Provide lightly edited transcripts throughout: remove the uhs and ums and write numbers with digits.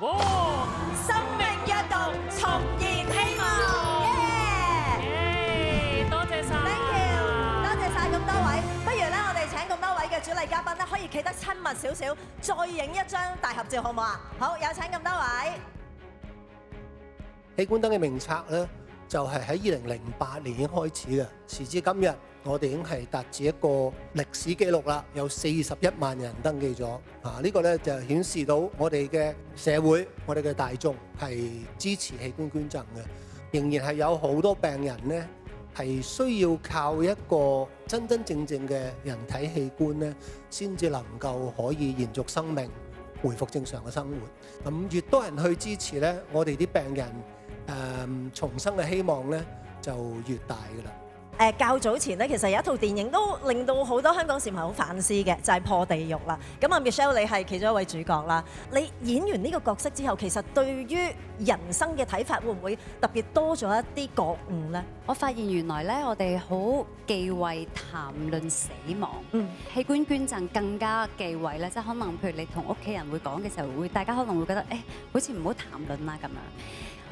哇！生命躍動，重燃希望。耶！多謝晒 Thank you， 多謝晒咁多位。不如咧，我哋請咁多位嘅主禮嘉賓咧，可以企得親密少少，再影一張大合照，好唔好啊？好，有請咁多位。器官燈嘅名冊咧，就係喺2008年已經開始嘅。時至今日，我哋已經係達至一個歷史記錄啦，有41萬人登記咗。呢個咧就顯示到我哋嘅社會，我哋嘅大眾係支持器官捐贈嘅。仍然係有好多病人咧係需要靠一個真真正正嘅人體器官咧，先至能夠可以延續生命，回復正常嘅生活。咁越多人去支持咧，我哋啲病人重生嘅希望咧就越大㗎啦。較早前咧，其實有一套電影都令到好多香港市民好反思嘅，就係《破地獄》啦。咁啊 Michelle 你係其中一位主角啦。你演完呢個角色之後，其實對於人生嘅睇法會唔會特別多咗一啲覺悟呢？我發現原來咧，我哋好忌諱談論死亡。器官捐贈更加忌諱咧，即係可能譬如你同屋企人會講嘅時候，大家可能會覺得好似唔好談論啦咁樣。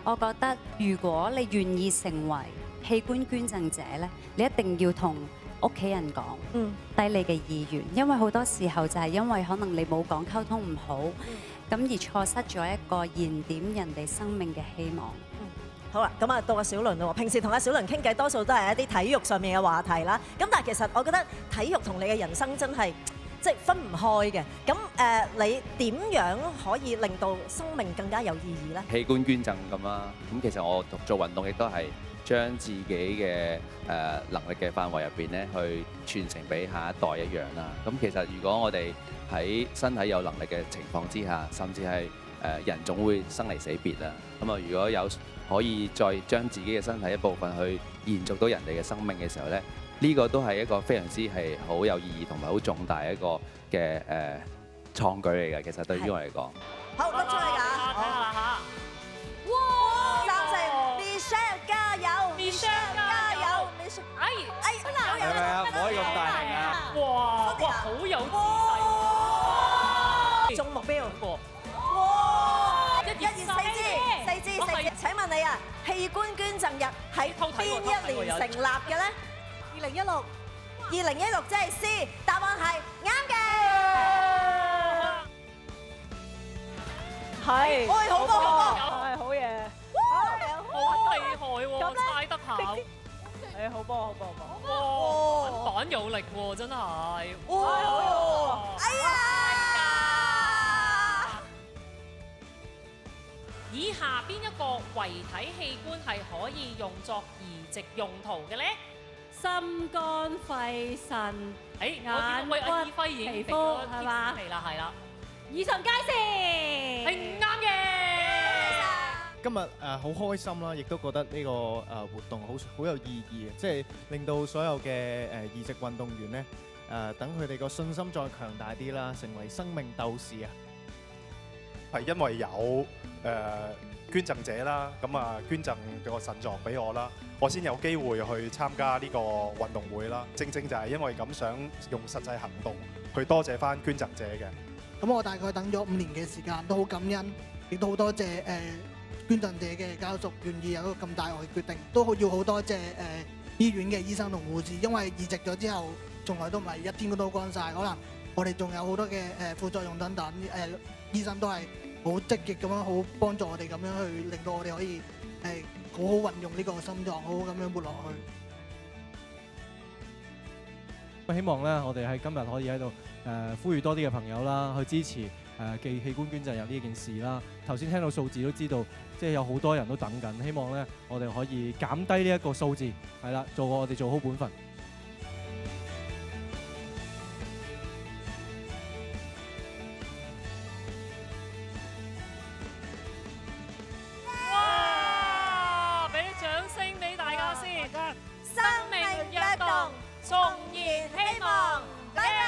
我覺得如果你願意成為器官捐贈者咧，你一定要同屋企人講低你嘅意願，因為好多時候就係因為可能你冇講溝通唔好，咁而錯失咗一個燃點人哋生命嘅希望。好啦，咁啊到阿小倫咯。平時同阿小倫傾偈，多數都係一啲體育上面嘅話題啦。咁但係其實我覺得體育同你嘅人生真係即係分唔開嘅。咁你點樣可以令到生命更加有意義呢？器官捐贈咁啦，咁其實我做運動亦都係將自己嘅能力嘅範圍入邊咧，去傳承俾下一代一樣啦。咁其實如果我哋喺身體有能力嘅情況之下，甚至係人總會生離死別啦。咁啊，如果有可以再將自己嘅身體一部分去延續到人哋嘅生命嘅時候咧，呢個都係一個非常之係好有意義同埋好重大一個嘅創舉嚟嘅。其實對於我嚟講，好，拎出嚟㗎。睇下嚇。哇！贊成 Michelle 加油 ，Michelle 加油 ，Michelle。真係係咪啊？唔可以咁大力啊！哇，好有姿勢喎！中目標。哇！一二四支。請問你啊，器官捐贈日喺邊一年成立嘅咧？2016。2016即係 C， 答案係啱嘅。係。喂，好噃，係好嘢。好厲害喎，猜得下。誒，好波。哇，反有力喎，真係。哇！哎呀！以下邊一個遺體器官係可以用作移植用途嘅咧？心肝肺腎眼骨皮膚係嘛？係啦，以上皆是。係啱嘅。今日好開心啦，亦都覺得呢個活動好有意義嘅，即係令到所有嘅移植運動員咧等佢哋個信心再強大啲啦，成為生命鬥士啊！係因為有捐贈者啦，咁啊捐贈個腎臟俾我啦，我先有機會去參加呢個運動會啦。正正就係因為咁，想用實際行動去多謝翻捐贈者嘅。咁我大概等咗5年嘅時間，都好感恩，亦都好多謝捐贈者嘅家屬願意有一個咁大愛決定，都要好多謝醫院嘅醫生同護士，因為移植咗之後，從來都唔係一天都乾晒，可能我哋仲有好多嘅副作用等等，醫生都係好積極咁樣，好幫助我哋咁樣去令到我哋可以好好運用呢個心臟，好好咁樣活落去。希望咧，我哋喺今日可以喺度呼籲多啲嘅朋友啦，去支持器官捐贈有呢件事啦。頭先聽到數字都知道，即係有好多人都等緊。希望咧，我哋可以減低呢一個數字，係啦，我哋做好本分。哇！俾啲掌聲俾大家先。生命躍動，重燃希望。拜拜。